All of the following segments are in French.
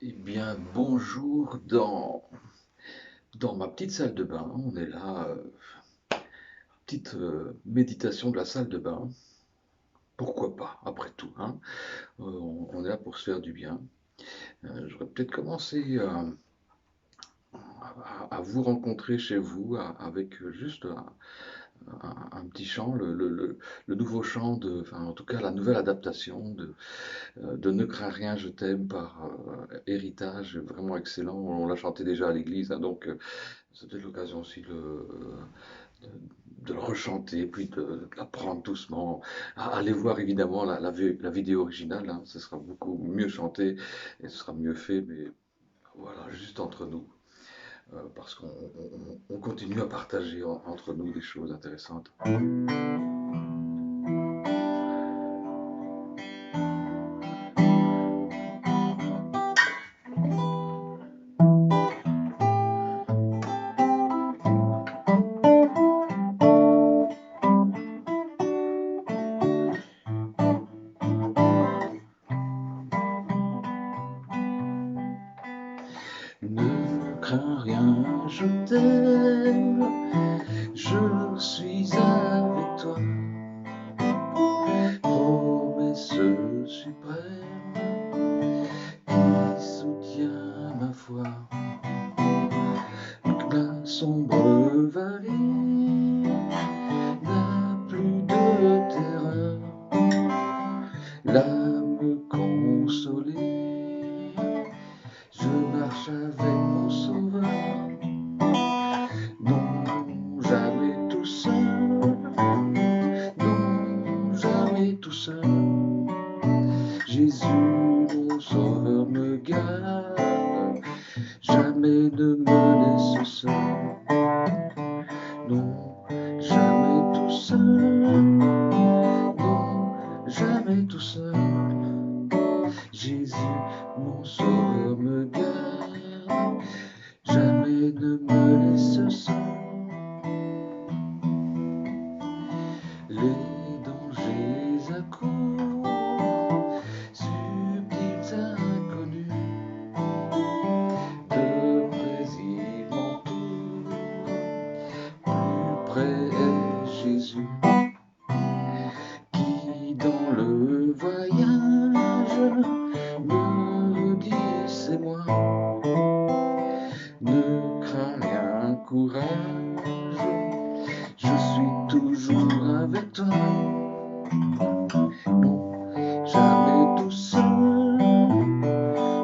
Eh bien, bonjour dans ma petite salle de bain. On est là, petite méditation de la salle de bain. Pourquoi pas, après tout, hein? On est là pour se faire du bien. J'aurais peut-être commencé à vous rencontrer chez vous avec juste un petit chant, le nouveau chant enfin en tout cas la nouvelle adaptation de Ne crains rien, je t'aime par Héritage, vraiment excellent. On l'a chanté déjà à l'église, hein, donc c'est peut-être l'occasion aussi de le rechanter, puis de l'apprendre doucement. Allez voir évidemment la vidéo originale, hein, ce sera beaucoup mieux chanté et ce sera mieux fait, mais voilà, juste entre nous, parce qu'on continue à partager entre nous des choses intéressantes. Ne crains rien, je t'aime, je suis avec toi. Promesse suprême qui soutient ma foi. La sombre vallée n'a plus de terreur. L'âme consolée, je marche avec mon sauveur. Non, jamais tout seul, non, jamais tout seul. Jésus, mon sauveur, me garde, jamais ne me laisse seul. Non, jamais tout seul, non, jamais tout seul. Jésus, mon sauveur, me garde, jamais ne me laisse seul. Les dangers accourent, subtils inconnus, de près ils m'entourent, plus près est Jésus, qui dans le voyage me dit c'est moi, ne crains rien, courage, je suis toujours avec toi. Non, jamais tout seul,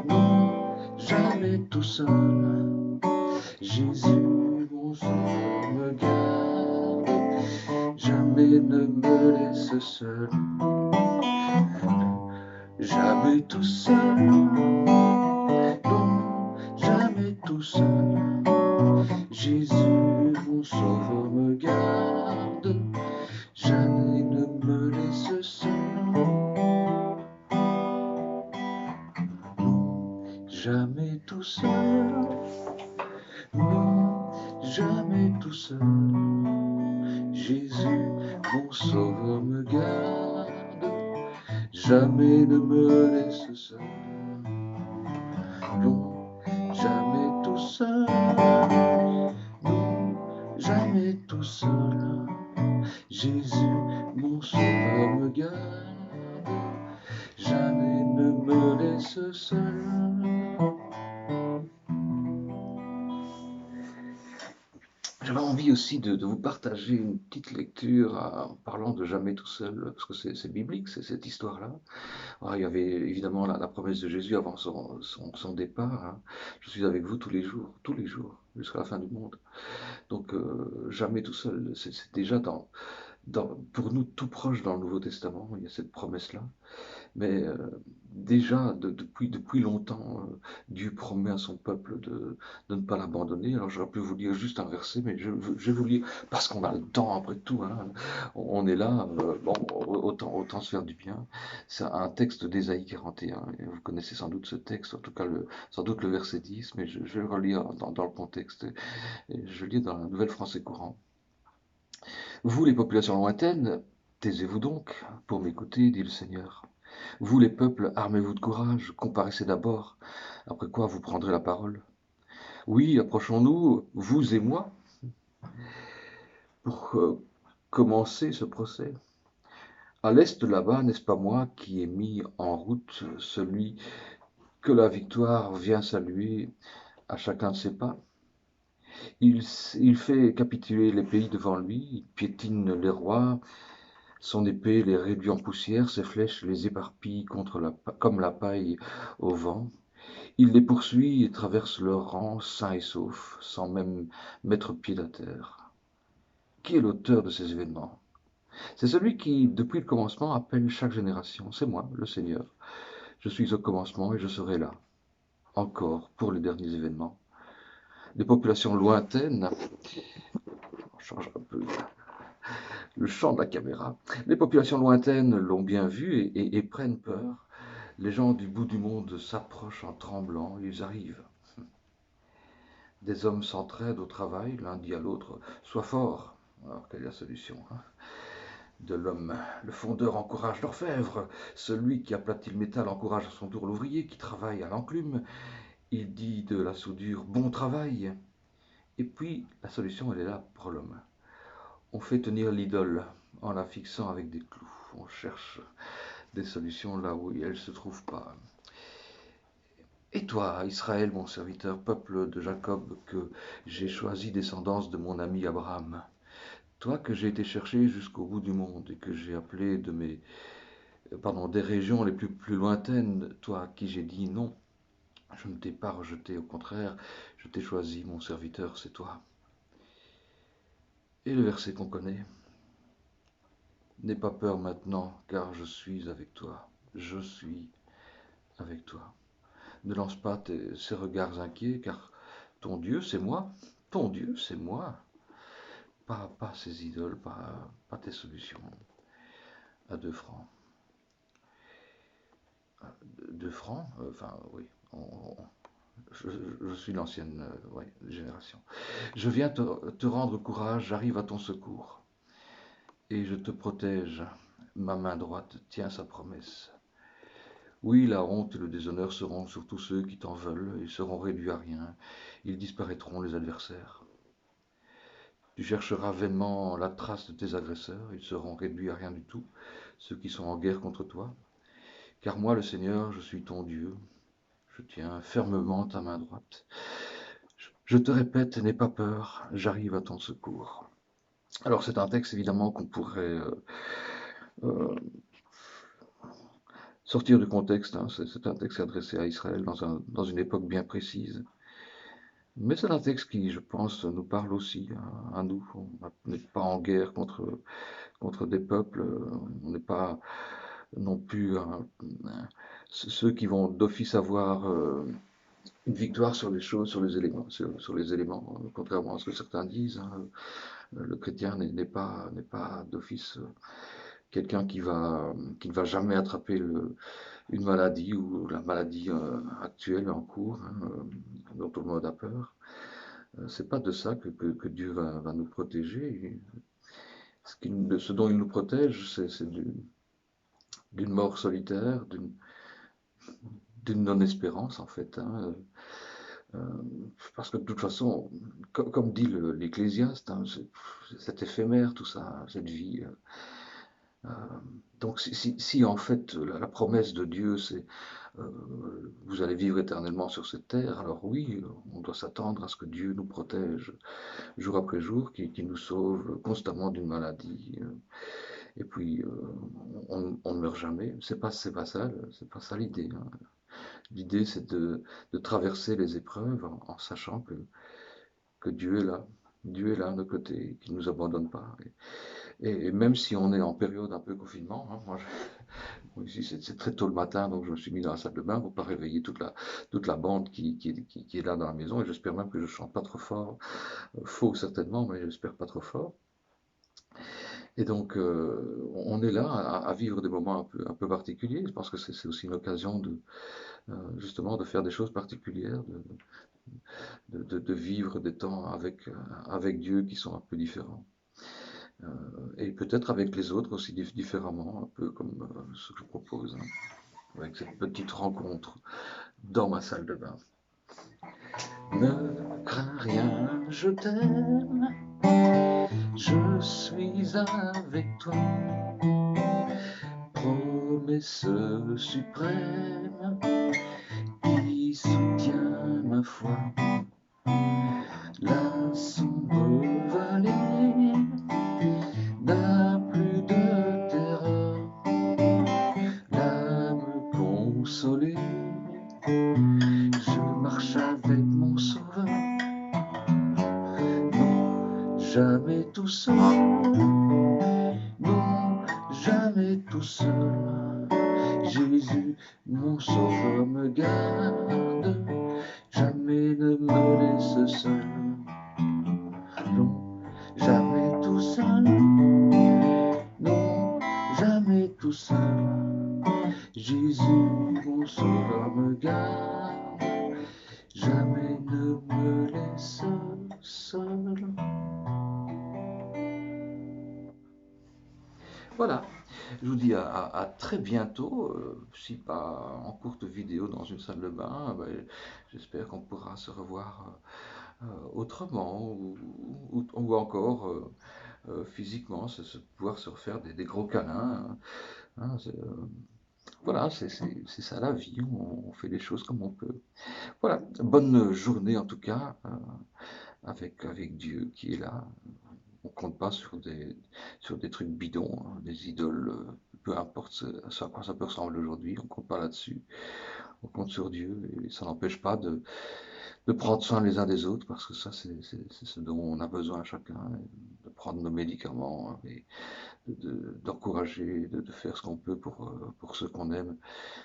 non, jamais tout seul. Jésus, mon sauveur, me garde, jamais ne me laisse seul. Jamais tout seul, non, jamais tout seul. Jésus, mon sauveur, me garde, jamais ne me laisse seul. Non, jamais tout seul, non, jamais tout seul. Jésus, mon sauveur, me garde, jamais ne me laisse seul. Non, jamais tout seul, non, jamais tout seul. Jésus, mon sauveur, me garde, jamais ne me laisse seul. J'avais envie aussi de vous partager une petite lecture en parlant de jamais tout seul, parce que c'est biblique, c'est cette histoire-là. Il y avait évidemment la promesse de Jésus avant son départ, hein. Je suis avec vous tous les jours, jusqu'à la fin du monde. Donc, jamais tout seul, c'est déjà pour nous tout proche dans le Nouveau Testament, il y a cette promesse-là. Mais déjà, depuis longtemps, Dieu promet à son peuple de ne pas l'abandonner. Alors j'aurais pu vous lire juste un verset, mais je vais vous lire, parce qu'on a le temps après tout, hein. On est là, bon, autant se faire du bien. C'est un texte d'Ésaïe 41, et vous connaissez sans doute ce texte, en tout cas sans doute le verset 10, mais je vais le relire dans le contexte, et je lis dans la Nouvelle Français courant. Vous, les populations lointaines, taisez-vous donc pour m'écouter, dit le Seigneur. Vous les peuples, armez-vous de courage, comparaissez d'abord, après quoi vous prendrez la parole. Oui, approchons-nous, vous et moi, pour commencer ce procès. À l'est là-bas, n'est-ce pas moi qui ai mis en route celui que la victoire vient saluer à chacun de ses pas? Il, il fait capituler les pays devant lui, il piétine les rois, son épée les réduit en poussière, ses flèches les éparpillent comme la paille au vent. Il les poursuit et traverse leurs rangs sains et saufs, sans même mettre pied à terre. Qui est l'auteur de ces événements? C'est celui qui, depuis le commencement, appelle chaque génération. C'est moi, le Seigneur. Je suis au commencement et je serai là, encore, pour les derniers événements. Des populations lointaines, on change un peu le champ de la caméra, les populations lointaines l'ont bien vu et prennent peur. Les gens du bout du monde s'approchent en tremblant, ils arrivent. Des hommes s'entraident au travail, l'un dit à l'autre, sois fort. Alors quelle est la solution, hein, de l'homme? Le fondeur encourage l'orfèvre, celui qui aplatit le métal encourage à son tour l'ouvrier qui travaille à l'enclume. Il dit de la soudure bon travail. Et puis la solution, elle est là pour l'homme. On fait tenir l'idole en la fixant avec des clous. On cherche des solutions là où elles ne se trouvent pas. Et toi, Israël, mon serviteur, peuple de Jacob, que j'ai choisi descendance de mon ami Abraham, toi que j'ai été chercher jusqu'au bout du monde et que j'ai appelé des régions les plus lointaines, toi à qui j'ai dit non, je ne t'ai pas rejeté, au contraire, je t'ai choisi, mon serviteur, c'est toi. Et le verset qu'on connaît, n'aie pas peur maintenant, car je suis avec toi. Je suis avec toi. Ne lance pas ces regards inquiets, car ton Dieu, c'est moi. Ton Dieu, c'est moi. Pas ces idoles, pas tes solutions. À 2 francs. 2 francs, enfin oui, je suis l'ancienne ouais, génération. Je viens te rendre courage, j'arrive à ton secours. Et je te protège. Ma main droite tient sa promesse. Oui, la honte et le déshonneur seront sur tous ceux qui t'en veulent, ils seront réduits à rien, ils disparaîtront les adversaires. Tu chercheras vainement la trace de tes agresseurs, ils seront réduits à rien du tout, ceux qui sont en guerre contre toi. Car moi, le Seigneur, je suis ton Dieu, je tiens fermement ta main droite. Je te répète, n'aie pas peur, j'arrive à ton secours. Alors c'est un texte évidemment qu'on pourrait euh, sortir du contexte, hein. C'est un texte adressé à Israël dans une époque bien précise. Mais c'est un texte qui, je pense, nous parle aussi à nous. On n'est pas en guerre contre des peuples, on n'est pas non plus ceux qui vont d'office avoir une victoire sur les choses, sur les éléments, sur les éléments, contrairement à ce que certains disent, hein. Le chrétien n'est pas d'office quelqu'un qui ne va jamais attraper une maladie ou la maladie actuelle en cours, hein, dont tout le monde a peur. C'est pas de ça que Dieu va nous protéger. Ce dont il nous protège, c'est d'une mort solitaire, d'une non-espérance en fait, hein. Euh, Parce que de toute façon, comme dit l'Ecclésiaste, hein, c'est éphémère tout ça, cette vie. Euh, donc si en fait la promesse de Dieu c'est vous allez vivre éternellement sur cette terre, alors oui, on doit s'attendre à ce que Dieu nous protège jour après jour, qu'il nous sauve constamment d'une maladie. Et puis on ne meurt jamais. C'est pas ça l'idée, hein. L'idée c'est de traverser les épreuves en sachant que Dieu est là. Dieu est là à nos côtés, qu'il ne nous abandonne pas. Et même si on est en période un peu confinement, hein, moi, ici c'est très tôt le matin, donc je me suis mis dans la salle de bain pour pas réveiller toute la bande qui est là dans la maison, et j'espère même que je chante pas trop fort, faux certainement, mais j'espère pas trop fort. Et donc on est là à vivre des moments un peu particuliers. Je pense que c'est aussi une occasion justement de faire des choses particulières, de vivre des temps avec Dieu qui sont un peu différents. Et peut-être avec les autres aussi différemment, un peu comme ce que je propose, hein, avec cette petite rencontre dans ma salle de bain. Ne crains rien, je t'aime, je suis avec toi. Promesse suprême qui soutient ma foi. La sombre vallée n'a plus de terreur, l'âme consolée. Je marche avec mon sauveur, non, jamais tout seul, non, jamais tout seul. Jésus, mon sauveur, me garde, jamais ne me laisse seul. Non, jamais tout seul, non, jamais tout seul. Jésus, mon sauveur, me garde, jamais ne me laisse seul. Voilà, je vous dis à très bientôt, si pas en courte vidéo dans une salle de bain, ben, j'espère qu'on pourra se revoir autrement ou encore physiquement, pouvoir se refaire des gros câlins, hein, voilà, c'est ça la vie, on fait les choses comme on peut. Voilà, bonne journée en tout cas, avec Dieu qui est là. On compte pas sur des trucs bidons, hein, des idoles, peu importe à quoi ça peut ressembler aujourd'hui, on compte pas là-dessus. On compte sur Dieu et ça n'empêche pas de prendre soin les uns des autres parce que ça, c'est ce dont on a besoin chacun, de prendre nos médicaments, hein, et d'encourager, de faire ce qu'on peut pour ceux qu'on aime.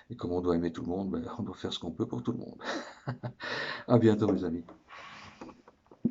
Et comme on doit aimer tout le monde, ben, on doit faire ce qu'on peut pour tout le monde. À bientôt, mes amis.